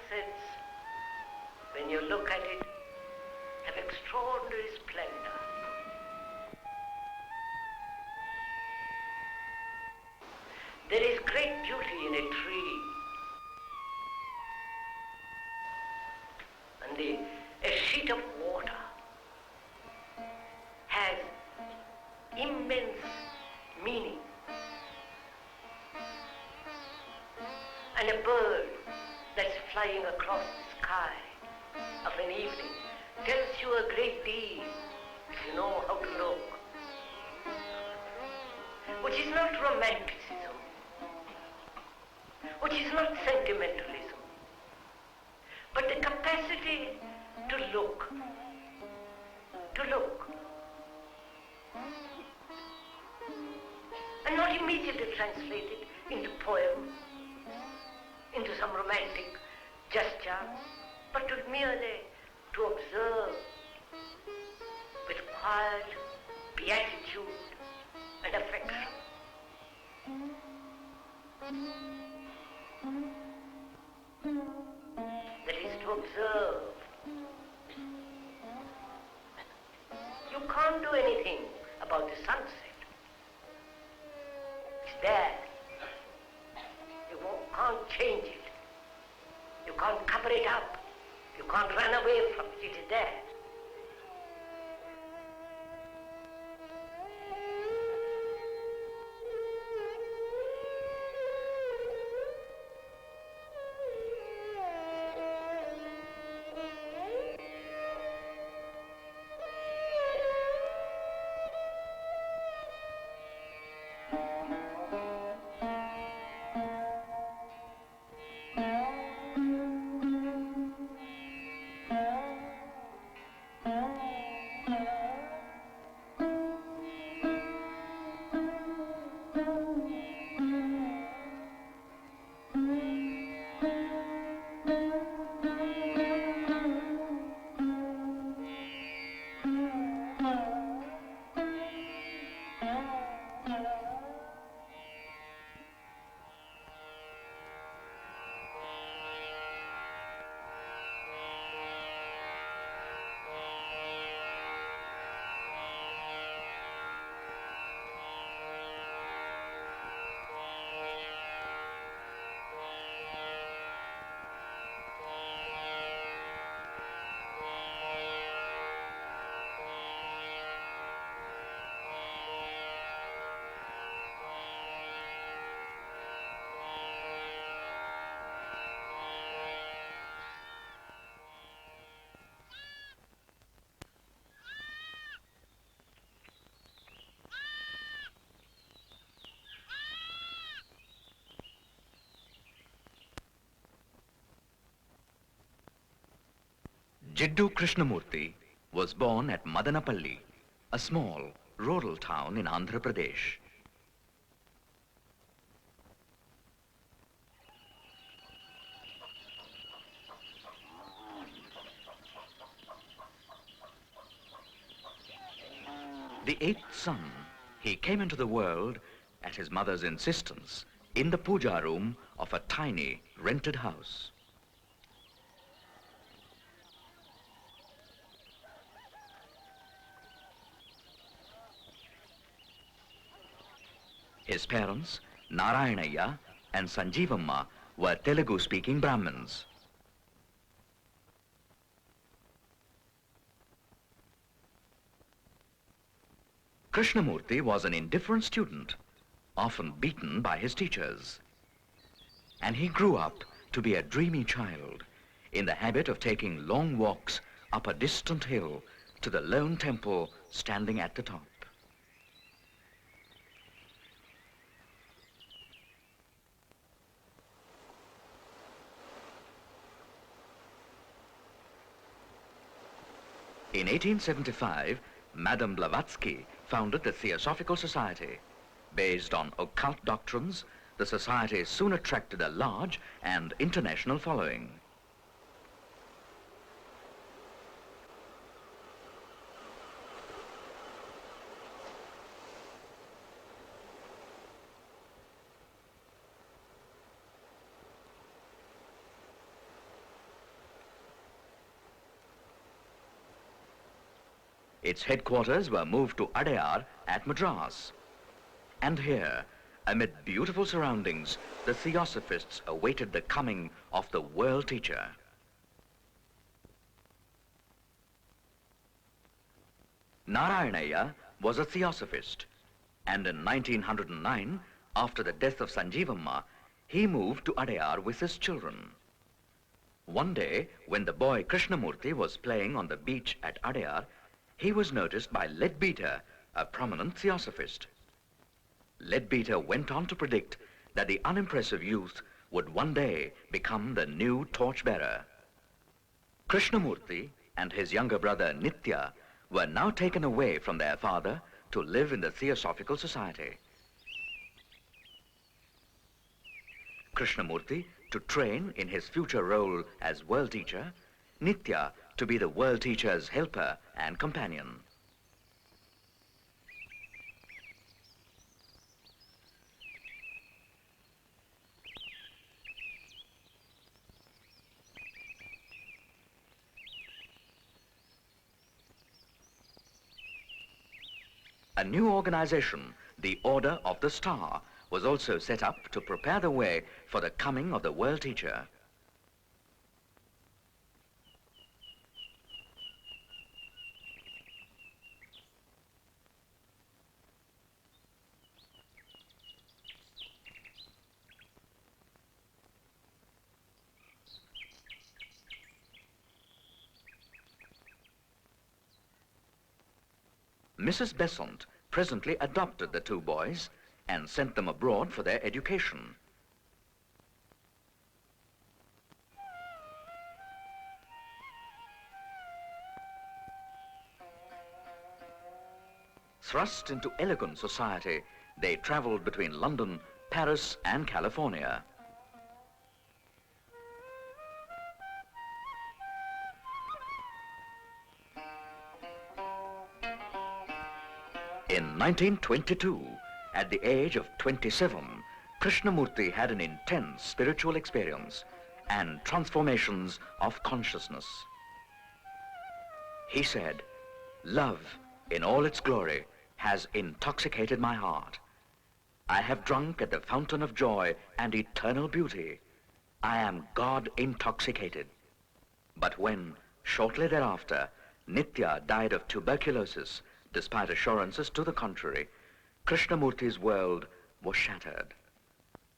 sunsets, when you look at it, have extraordinary splendor. There is great beauty in a tree. And a sheet of water has immense meaning. And a bird that's flying across the sky of an evening tells you a great deal if you know how to look. Which is not romanticism, which is not sentimentalism, but the capacity to look, and not immediately translate it into poem, into some romantic gesture, but to merely to observe with quiet beatitude and affection. That is to observe. You can't do anything about the sunset. It's there. You can't change it. You can't cover it up. You can't run away from it. It is there. J.Krishnamurti was born at Madanapalli, a small rural town in Andhra Pradesh. The eighth son, he came into the world at his mother's insistence in the puja room of a tiny rented house. His parents, Narayanaya and Sanjeevamma, were Telugu-speaking Brahmins. Krishnamurti was an indifferent student, often beaten by his teachers. And he grew up to be a dreamy child, in the habit of taking long walks up a distant hill to the lone temple standing at the top. In 1875, Madame Blavatsky founded the Theosophical Society. Based on occult doctrines, the society soon attracted a large and international following. its headquarters were moved to Adyar at Madras. And here, amid beautiful surroundings, the theosophists awaited the coming of the world teacher. Narayanaya was a theosophist, and in 1909, after the death of Sanjeevamma, he moved to Adyar with his children. One day, when the boy Krishnamurti was playing on the beach at Adyar, he was noticed by Leadbeater, a prominent theosophist. Leadbeater went on to predict that the unimpressive youth would one day become the new torchbearer. Krishnamurti and his younger brother Nitya were now taken away from their father to live in the Theosophical Society. Krishnamurti to train in his future role as world teacher, Nitya to be the world teacher's helper and companion. A new organization, the Order of the Star, was also set up to prepare the way for the coming of the world teacher. Mrs. Besant presently adopted the two boys and sent them abroad for their education. Thrust into elegant society, they traveled between London, Paris, and California. In 1922, at the age of 27, Krishnamurti had an intense spiritual experience and transformations of consciousness. He said, "Love, in all its glory, has intoxicated my heart. I have drunk at the fountain of joy and eternal beauty. I am God intoxicated." But when, shortly thereafter, Nitya died of tuberculosis, despite assurances to the contrary, Krishnamurti's world was shattered.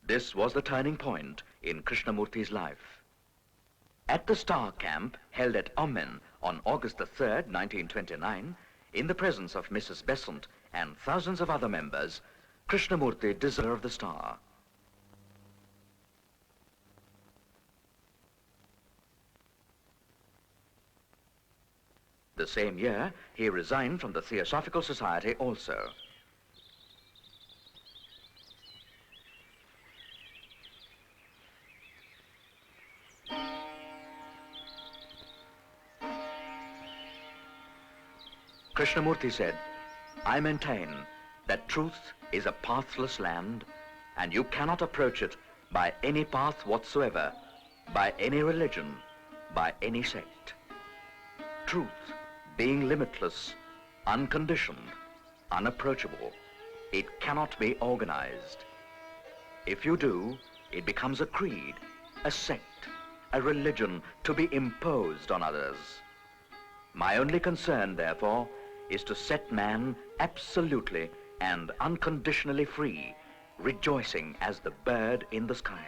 This was the turning point in Krishnamurti's life. At the Star Camp, held at Omen on August the 3rd, 1929, in the presence of Mrs. Besant and thousands of other members, Krishnamurti deserved the star. The same year, he resigned from the Theosophical Society also. Krishnamurti said, "I maintain that truth is a pathless land, and you cannot approach it by any path whatsoever, by any religion, by any sect. Truth, being limitless, unconditioned, unapproachable, it cannot be organized. If you do, it becomes a creed, a sect, a religion to be imposed on others. My only concern, therefore, is to set man absolutely and unconditionally free, rejoicing as the bird in the sky."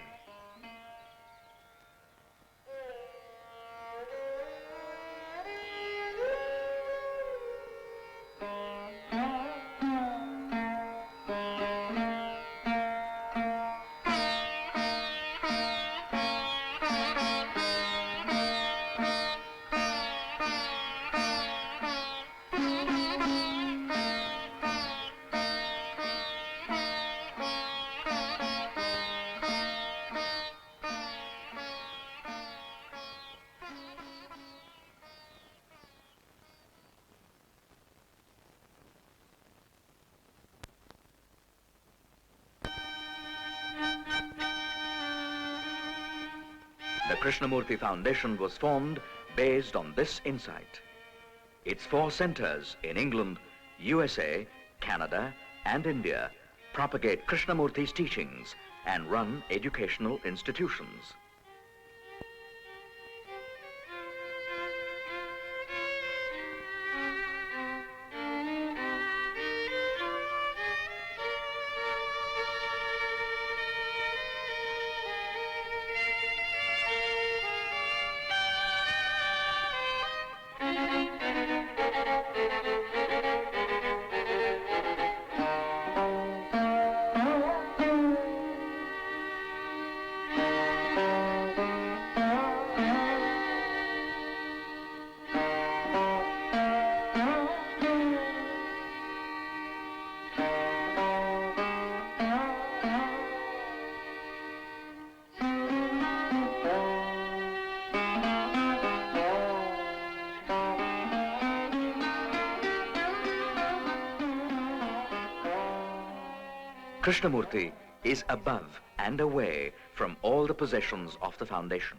The Krishnamurti Foundation was formed based on this insight. Its 4 centers in England, USA, Canada, and India propagate Krishnamurti's teachings and run educational institutions. Krishnamurti is above and away from all the possessions of the foundation.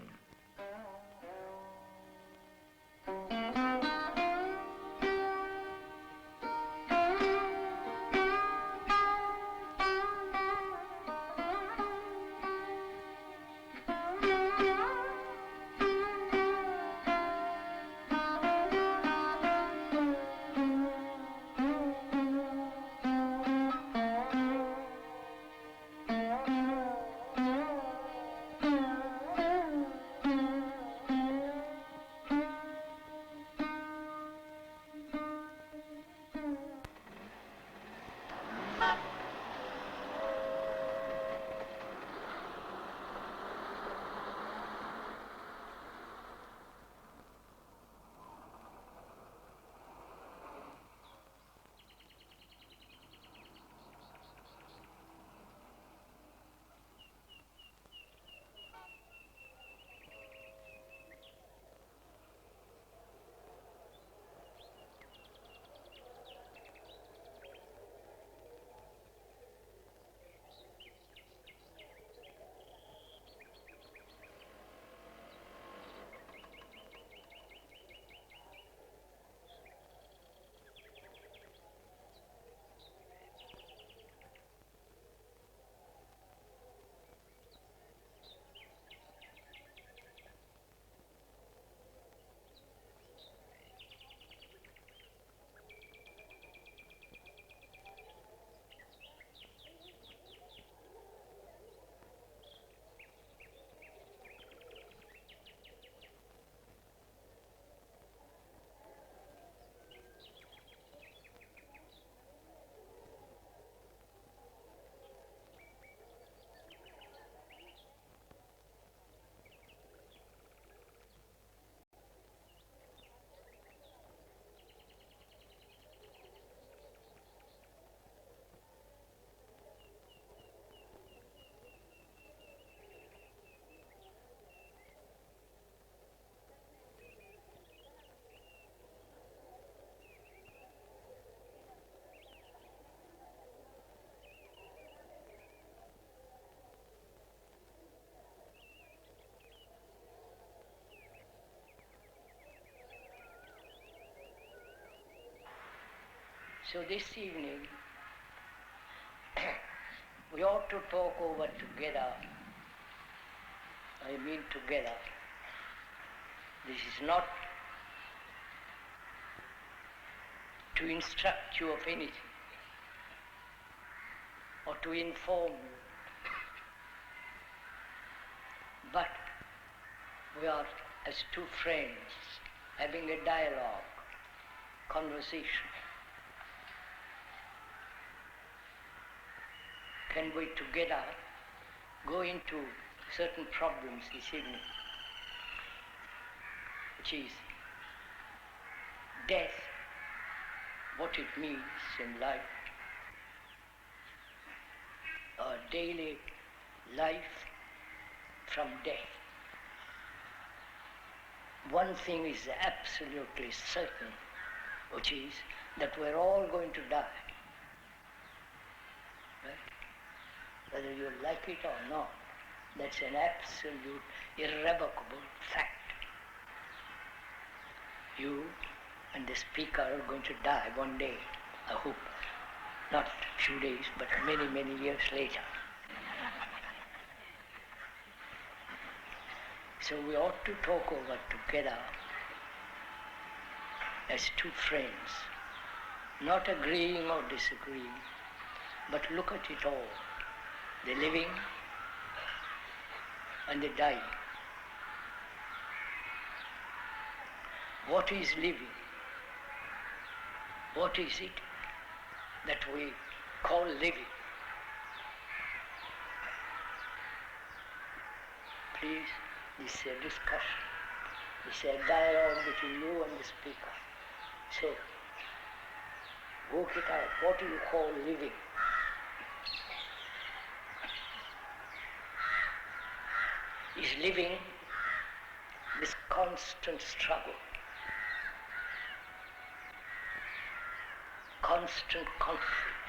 So this evening, we ought to talk over together. I mean together. This is not to instruct you of anything or to inform you, but we are as two friends having a dialogue, conversation. Can we together go into certain problems this evening, which is death, what it means in life, our daily life from death. One thing is absolutely certain, which is that we're all going to die. Right? Whether you like it or not, that's an absolute, irrevocable fact. You and the speaker are going to die one day, I hope. Not a few days, but many, many years later. So we ought to talk over together as two friends, not agreeing or disagreeing, but look at it all, the living and the dying. What is living? What is it that we call living? Please, this is a discussion. This is a dialogue between you and the speaker. So, work it out. What do you call living? Is living this constant struggle, constant conflict,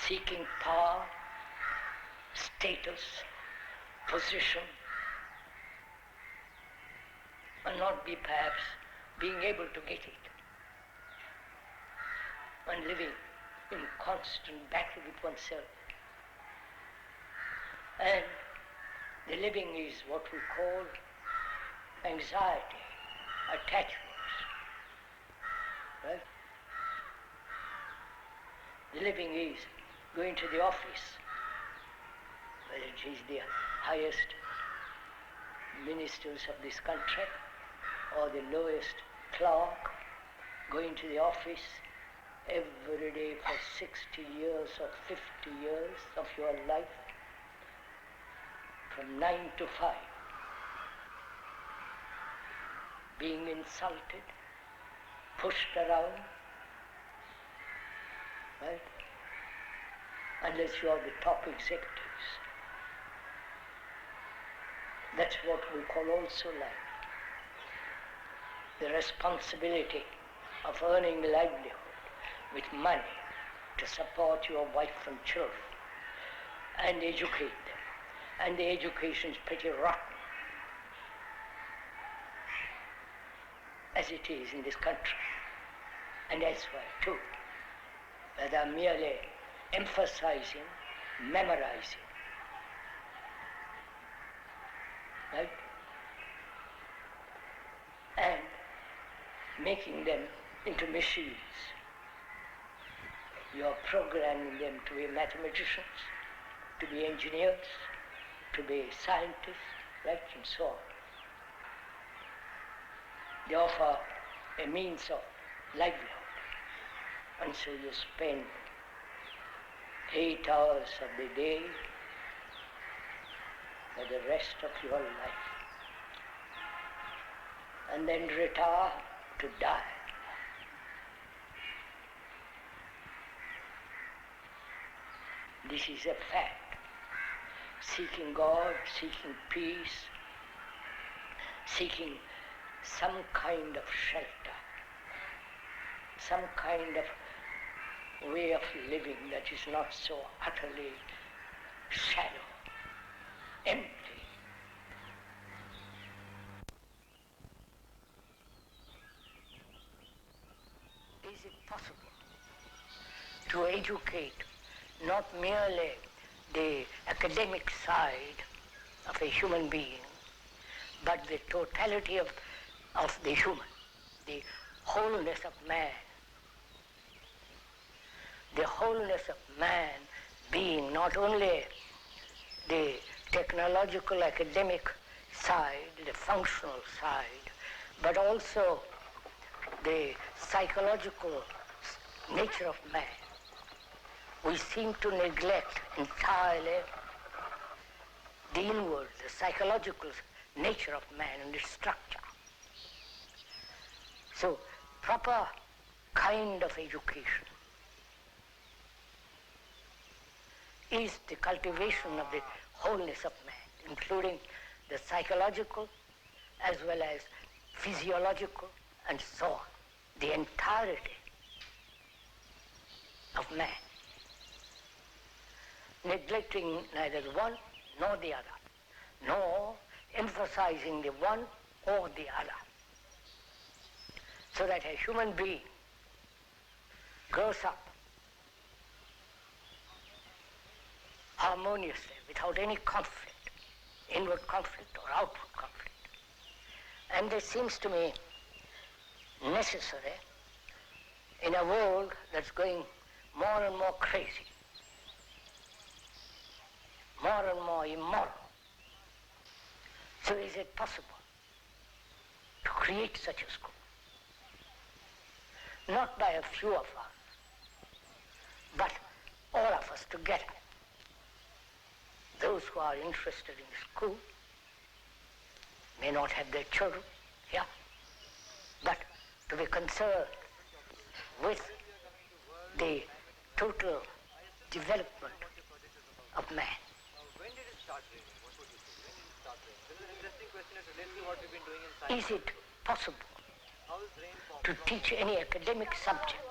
seeking power, status, position, and not be perhaps being able to get it, and living in constant battle with oneself. And the living is what we call anxiety, attachments, right? The living is going to the office, whether it is the highest ministers of this country or the lowest clerk, going to the office every day for 60 years or 50 years of your life, from 9 to 5, being insulted, pushed around, right? Unless you are the top executives. That's what we call also life. The responsibility of earning livelihood with money to support your wife and children and educate them. And the education is pretty rotten, as it is in this country, and elsewhere too, where they are merely emphasizing, memorizing, right? And making them into machines. You are programming them to be mathematicians, to be engineers, to be scientists, right, and so on. They offer a means of livelihood, and so you spend 8 hours of the day for the rest of your life, and then retire to die. This is a fact. Seeking God, seeking peace, seeking some kind of shelter, some kind of way of living that is not so utterly shallow, empty. Is it possible to educate not merely the academic side of a human being, but the totality of the human, the wholeness of man. The wholeness of man being not only the technological academic side, the functional side, but also the psychological nature of man. We seem to neglect entirely the inward, the psychological nature of man and its structure. So, proper kind of education is the cultivation of the wholeness of man, including the psychological as well as physiological and so on, the entirety of man, neglecting neither the one nor the other, nor emphasizing the one or the other. so that a human being grows up harmoniously without any conflict, inward conflict or outward conflict. And this seems to me necessary in a world that's going more and more crazy, more and more immoral. So is it possible to create such a school? Not by a few of us, but all of us together. Those who are interested in the school may not have their children here, but to be concerned with the total development of man. When did it start raining? What would you say? When did it start raining? This is an interesting question. It relates to what we've been doing in science. Is it possible How is rain formed? to teach any academic subject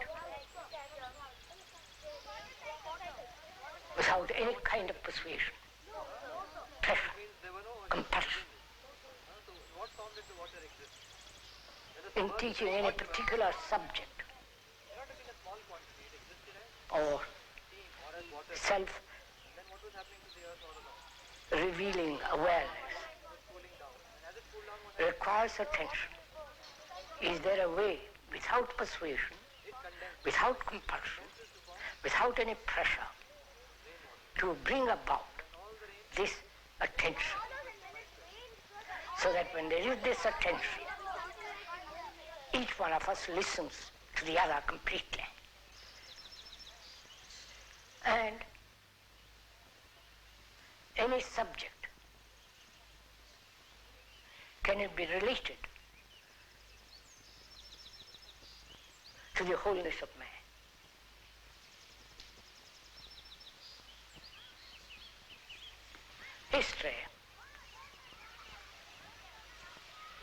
without any kind of persuasion, pressure, Means there were no compulsion So what formed it to water exists? in teaching any particular subject There had to be a small quantity. It existed as or steam or as water. self Then what was happening to the earth all along? revealing awareness It was cooling down. And as it cooled down, what happened? requires attention. Is there a way without persuasion, It condensed. without compulsion, without any pressure to bring about this attention? So that when there is this attention, each one of us listens to the other completely. And any subject, can it be related to the wholeness of man? History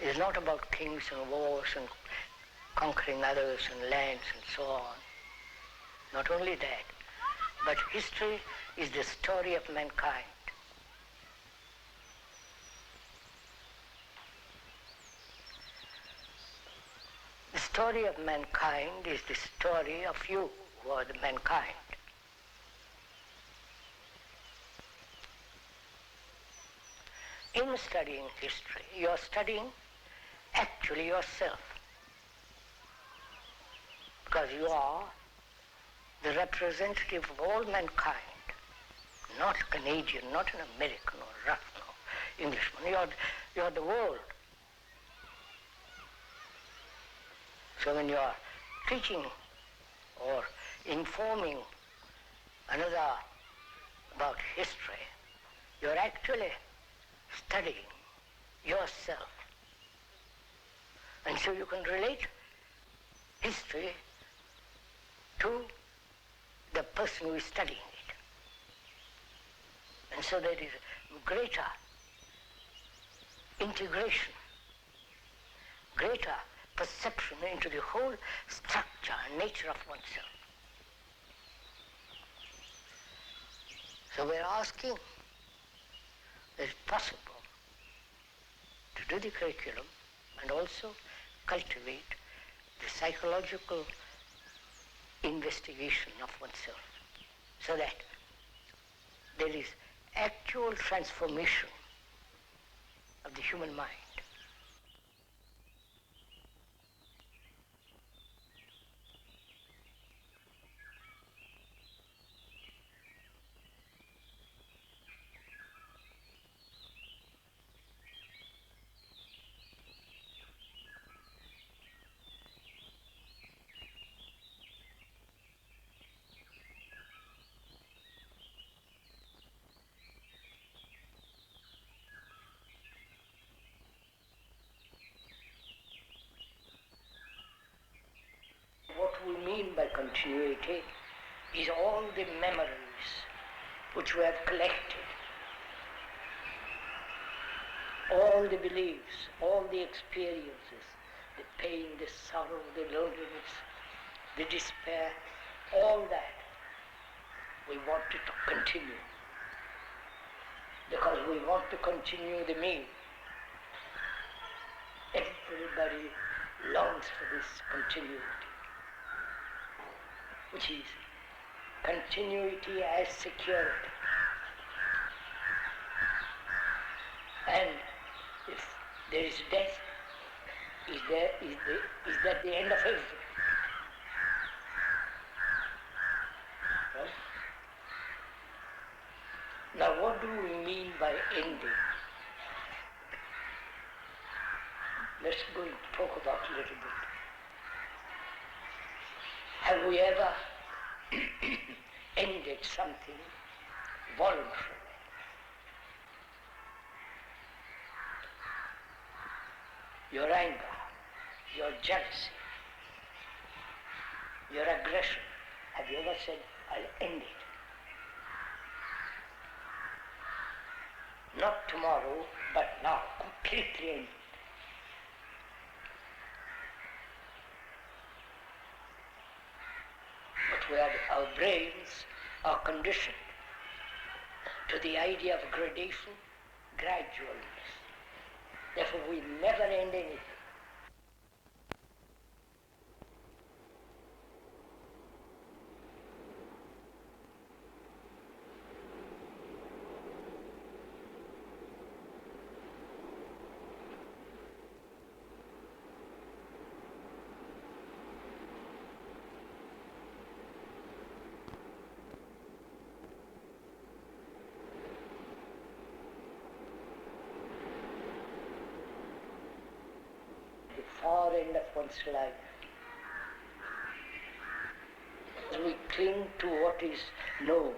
is not about kings and wars and conquering others and lands and so on. Not only that, but history is the story of mankind. The story of mankind is the story of you who are the mankind. In studying history, you are studying actually yourself, because you are the representative of all mankind, not Canadian, not an American or Russian or Englishman. You are the world. So when you are teaching or informing another about history, you are actually studying yourself. And so you can relate history to the person who is studying it. And so there is greater integration, greater perception into the whole structure and nature of oneself. So we're asking, is it possible to do the curriculum and also cultivate the psychological investigation of oneself, so that there is actual transformation of the human mind. What we mean by continuity is all the memories which we have collected, all the beliefs, all the experiences, the pain, the sorrow, the loneliness, the despair, all that we want it to continue, because we want to continue the meal. Everybody longs for this continuity, which is continuity as security. And if there is death, is that the end of everything? Right? Now what do we mean by ending? Let's go and talk about it a little bit. Have we ever ended something voluntarily? Your anger, your jealousy, your aggression. Have you ever said, I'll end it? Not tomorrow, but now, completely end it. But our brains are conditioned to the idea of gradation, gradualness. Therefore, we never end anything. Far end of one's life. We cling to what is known.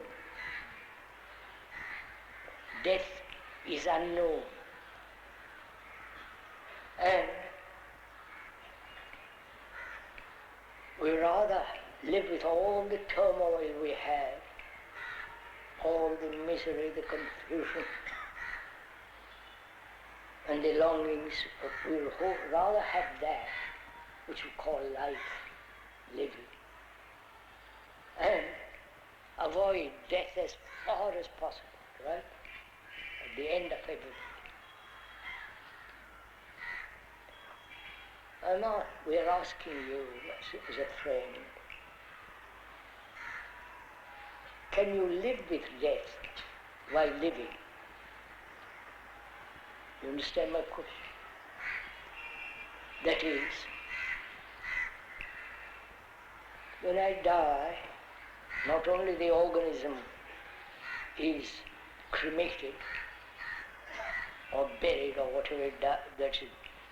Death is unknown. And we rather live with all the turmoil we have, all the misery, the confusion, and the longings. We will rather have that which we call life, living, and avoid death as far as possible, right? At the end of everything. We are asking you as a friend, can you live with death while living? You understand my question? That is, when I die, not only the organism is cremated or buried or whatever that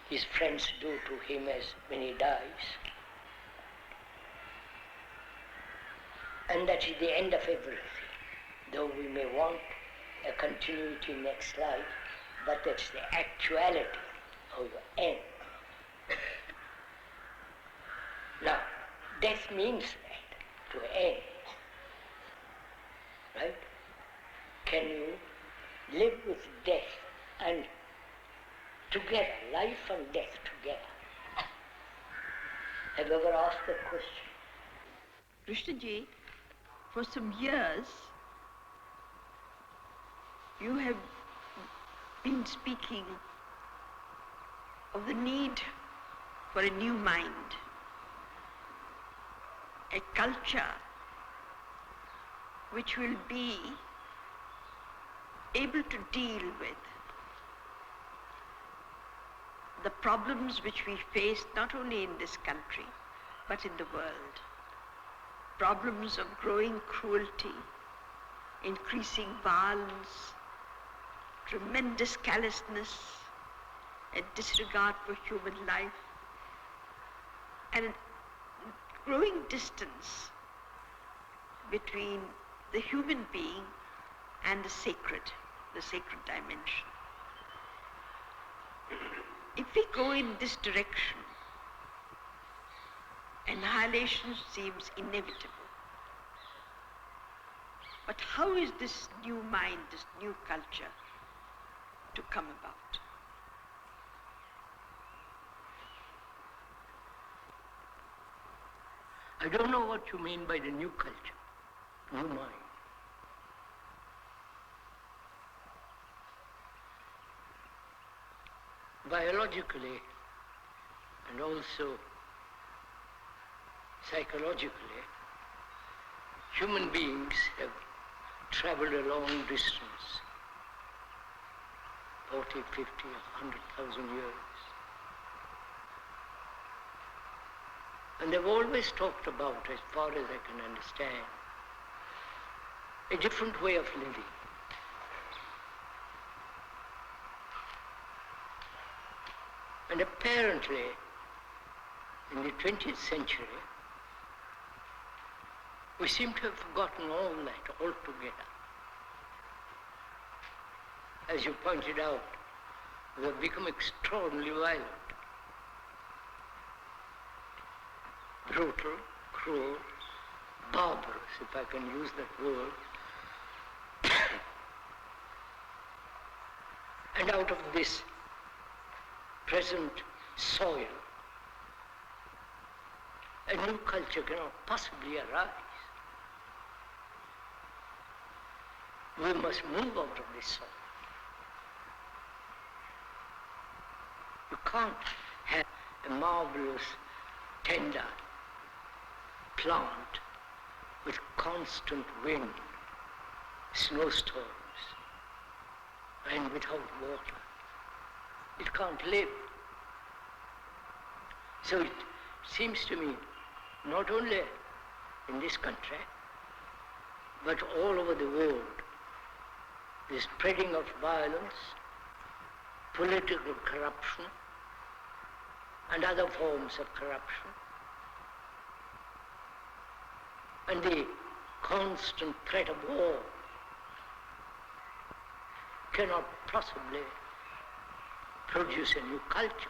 his friends do to him as when he dies, and that is the end of everything, though we may want a continuity next life, but that's the actuality of your end. Now, death means that, to end. Right? Can you live with death and together, life and death together? Have you ever asked that question? Krishnaji, for some years, you have been speaking of the need for a new mind, a culture which will be able to deal with the problems which we face not only in this country but in the world. Problems of growing cruelty, increasing violence, tremendous callousness, a disregard for human life, and a growing distance between the human being and the sacred dimension. If we go in this direction, annihilation seems inevitable. But how is this new mind, this new culture, to come about? I don't know what you mean by the new culture, new mind. Biologically, and also psychologically, human beings have traveled a long distance, 40, 50, 100,000 years. And they've always talked about, as far as I can understand, a different way of living. And apparently, in the 20th century, we seem to have forgotten all that altogether. As you pointed out, we have become extraordinarily violent, brutal, cruel, barbarous, if I can use that word. And out of this present soil, a new culture cannot possibly arise. We must move out of this soil. You can't have a marvelous, tender plant with constant wind, snowstorms, and without water. It can't live. So it seems to me, not only in this country, but all over the world, the spreading of violence, political corruption, and other forms of corruption, and the constant threat of war cannot possibly produce a new culture.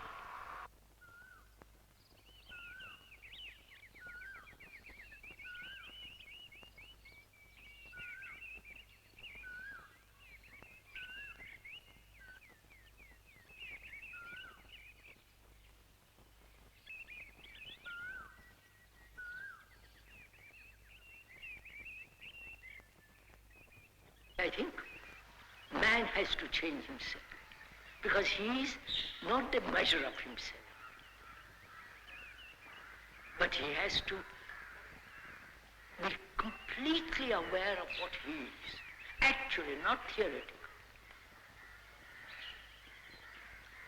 I think man has to change himself, because he is not the measure of himself, but he has to be completely aware of what he is, actually, not theoretically.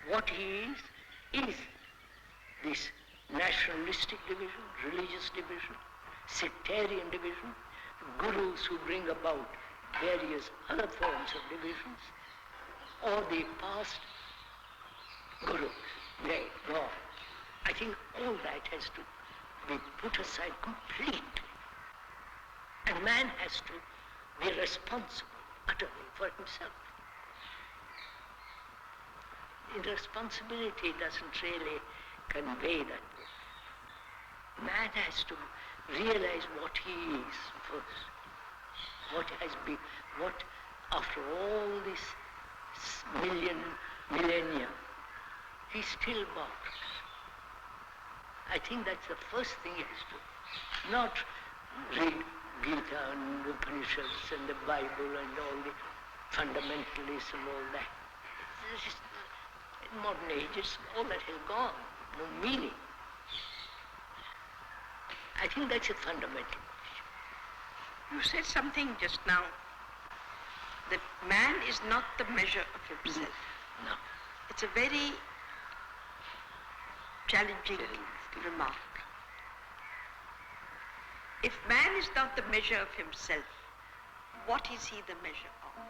What he is this nationalistic division, religious division, sectarian division, gurus who bring about various other forms of divisions, or the past gurus, they go. I think all that has to be put aside completely. And man has to be responsible utterly for himself. Irresponsibility doesn't really convey that. Man has to realize what he is first. What has been, what after all this millennia, he still bothers. I think that's the first thing he has to, not read Gita and the Upanishads and the Bible and all the fundamentalists and all that. It's just, in modern ages, all that has gone, no meaning. I think that's a fundamental. You said something just now, that man is not the measure of himself. No. It's a very challenging remark. If man is not the measure of himself, what is he the measure of?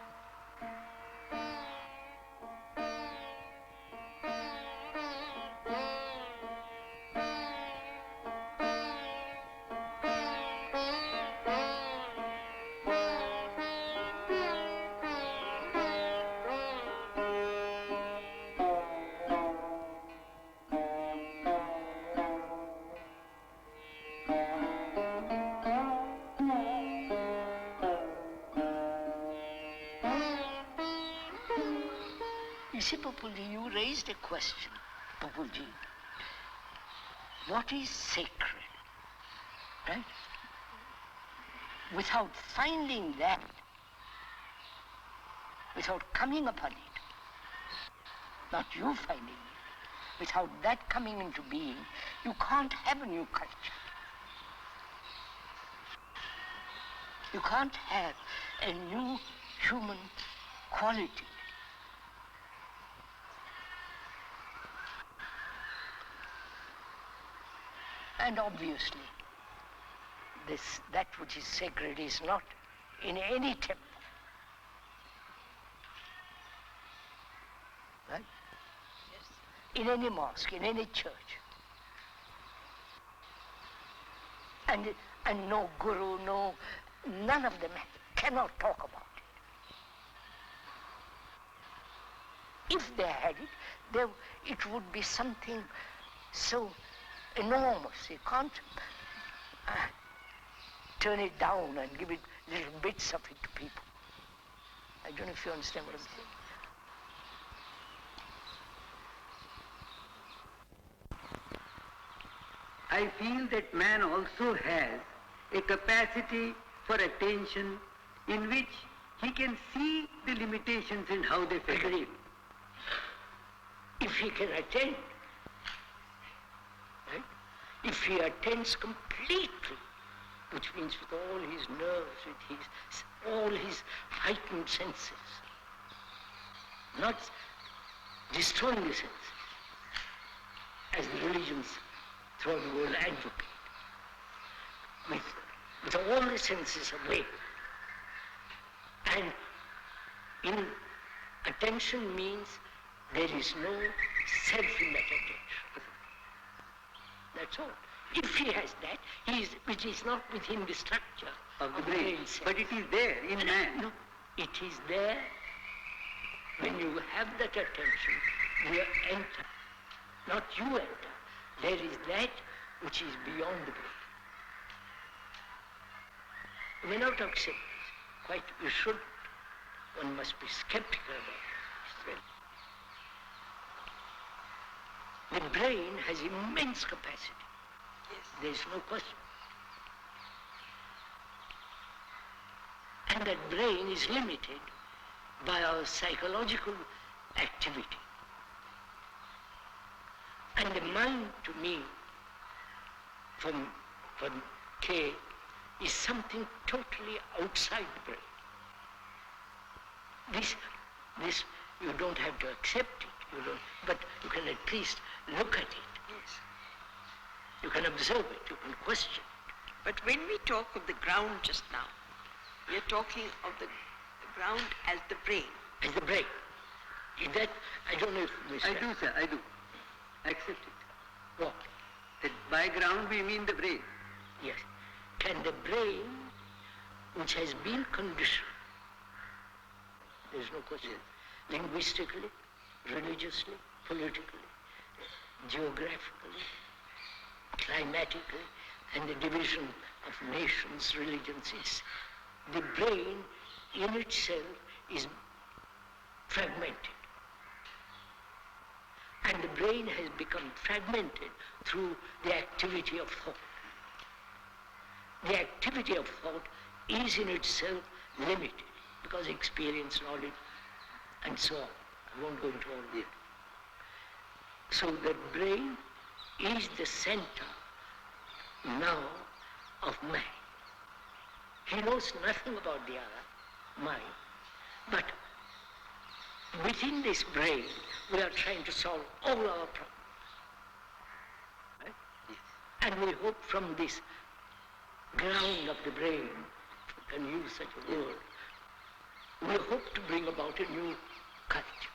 You see, Pupulji, you raised a question, Pupulji. What is sacred? Right? Without finding that, without coming upon it, not you finding it, Without that coming into being, you can't have a new culture. You can't have a new human quality. And obviously, that which is sacred is not in any temple. Right? Yes. In any mosque, in any church. And no guru, none of them cannot talk about it. If they had it, it would be something so enormous. You can't turn it down and give it little bits of it to people. I don't know if you understand what I'm saying. I feel that man also has a capacity for attention in which he can see the limitations and how they fit in. If he can attend, right? If he attends completely, which means with all his nerves, with all his heightened senses, not destroying the senses, as the religions throughout the world advocate, with all the senses awake. And in attention means there is no self in that attention. That's all. If he has that, which is not within the structure of the brain, but it is there in man. No, it is there. When you have that attention, you enter. Not you enter. There is that which is beyond the brain. You may not accept this. Quite, you should. One must be skeptical about it. The brain has immense capacity. Yes. There is no question. And that brain is limited by our psychological activity. And the mind, to me, from K, is something totally outside the brain. This you don't have to accept it, but you can at least look at it. Yes. You can observe it, you can question it. But when we talk of the ground just now, we are talking of the ground as the brain. As the brain. Is that, I don't know if Mr. I do, sir, I do. I accept it. What? That by ground we mean the brain. Yes. Can the brain, which has been conditioned, there's no question, linguistically, religiously, politically, geographically, climatically, and the division of nations, religions, the brain in itself is fragmented. And the brain has become fragmented through the activity of thought. The activity of thought is in itself limited because experience, knowledge, and so on. I won't go into all this. So the brain is the center now of man. He knows nothing about the other, mind. But within this brain, we are trying to solve all our problems. Right? Yes. And we hope from this ground of the brain, if we can use such a word, we hope to bring about a new culture.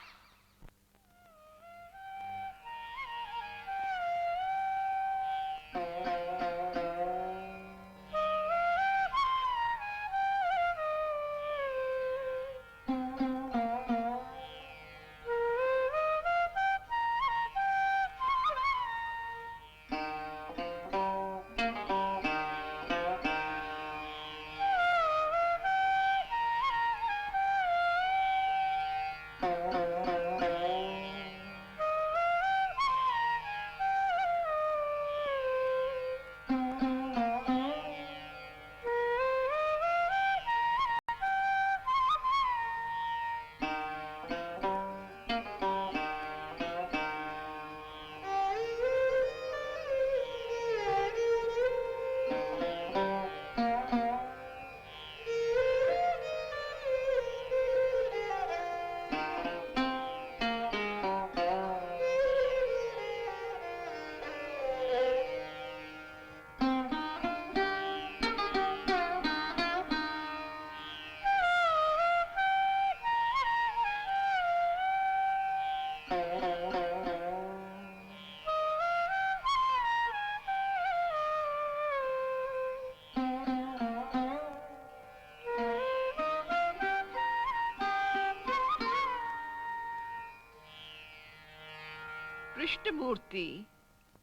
Krishnamurti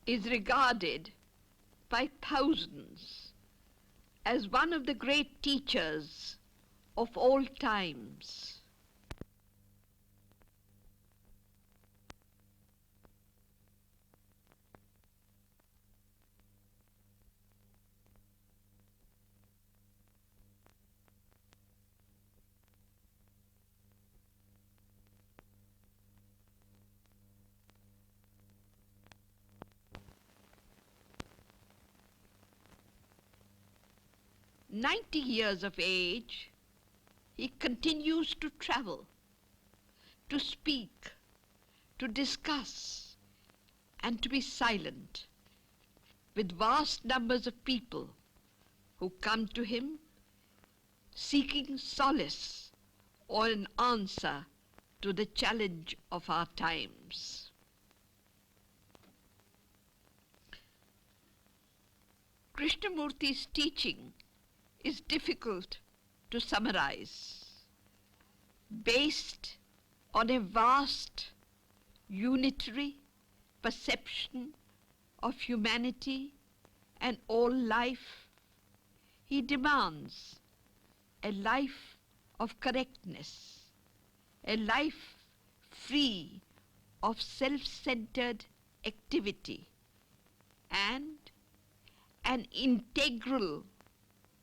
is regarded by thousands as one of the great teachers of all times. "90 years of age, he continues to travel, to speak, to discuss, and to be silent with vast numbers of people who come to him seeking solace or an answer to the challenge of our times." Krishnamurti's teaching is difficult to summarize. Based on a vast, unitary perception of humanity and all life, he demands a life of correctness, a life free of self-centered activity, and an integral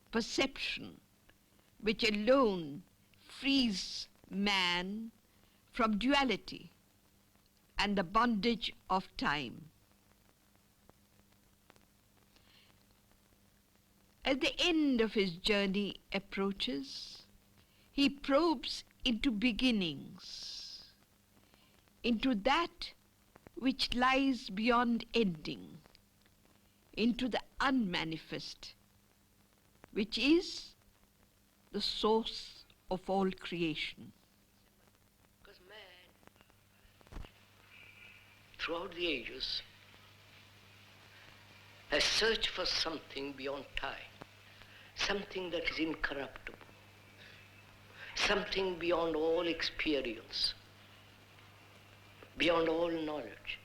perception which alone frees man from duality and the bondage of time. As the end of his journey approaches, he probes into beginnings, into that which lies beyond ending, into the unmanifest, which is the source of all creation. Because man, throughout the ages, has searched for something beyond time, something that is incorruptible, something beyond all experience, beyond all knowledge.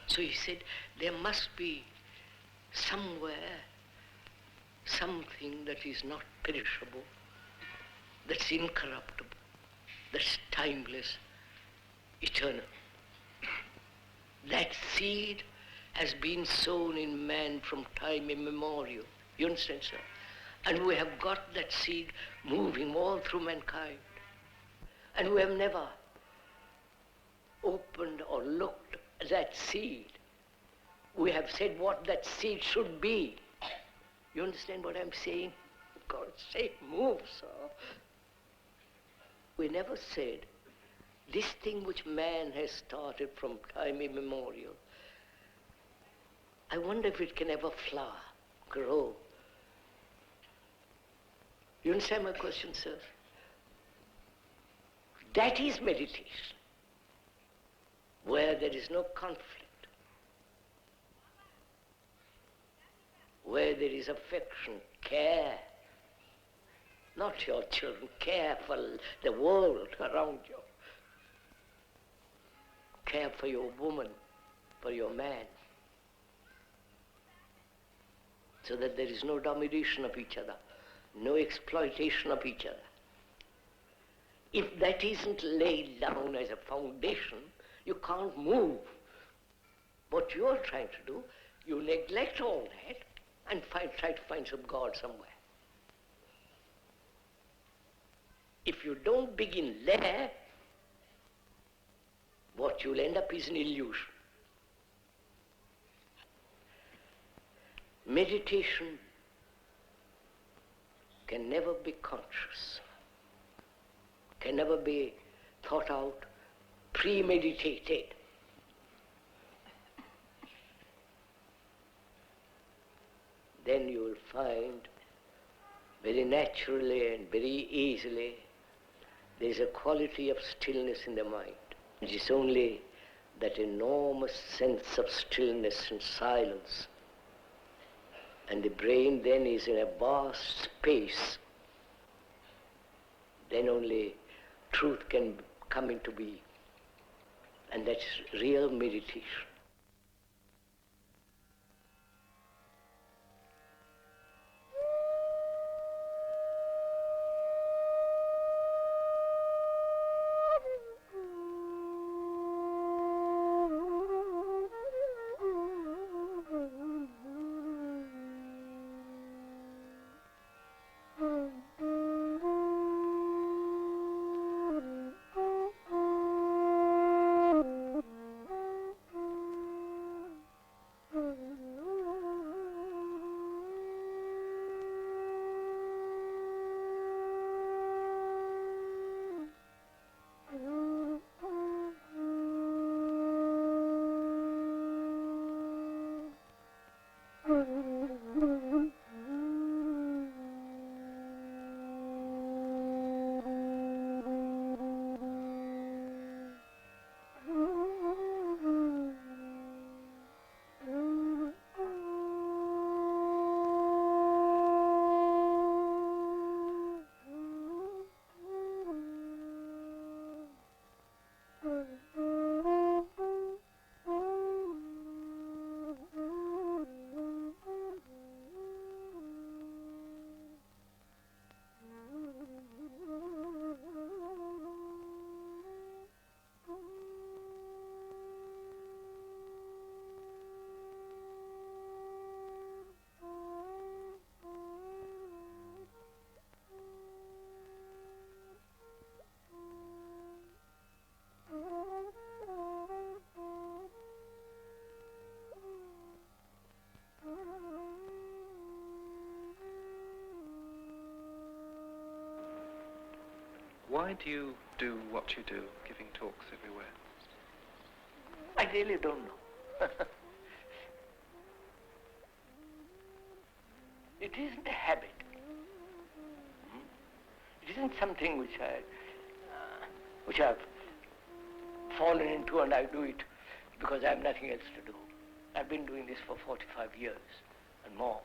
So he said, there must be somewhere something that is not perishable, that's incorruptible, that's timeless, eternal. That seed has been sown in man from time immemorial. You understand, sir? And we have got that seed moving all through mankind. And we have never opened or looked at that seed. We have said what that seed should be. You understand what I'm saying? For God's sake, move, sir. We never said, this thing which man has started from time immemorial, I wonder if it can ever flower, grow. You understand my question, sir? That is meditation, where there is no conflict, where there is affection, care, not your children, care for the world around you, care for your woman, for your man, so that there is no domination of each other, no exploitation of each other. If that isn't laid down as a foundation, you can't move. What you're trying to do, you neglect all that and try to find some God somewhere. If you don't begin there, what you'll end up is an illusion. Meditation can never be conscious, can never be thought out, premeditated. Then you will find very naturally and very easily there is a quality of stillness in the mind. It is only that enormous sense of stillness and silence. And the brain then is in a vast space. Then only truth can come into being. And that's real meditation. Why do you do what you do, giving talks everywhere? I really don't know. It isn't a habit. It isn't something which I've fallen into and I do it because I have nothing else to do. I've been doing this for 45 years and more.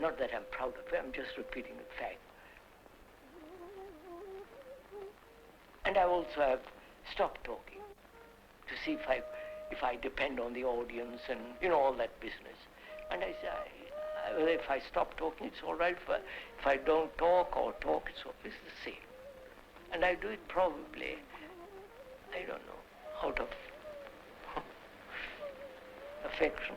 Not that I'm proud of it, I'm just repeating the fact. And I also have stopped talking to see if I depend on the audience and, all that business. And I say, if I stop talking, it's all right. If I don't talk or talk, it's the same. And I do it probably, I don't know, out of affection.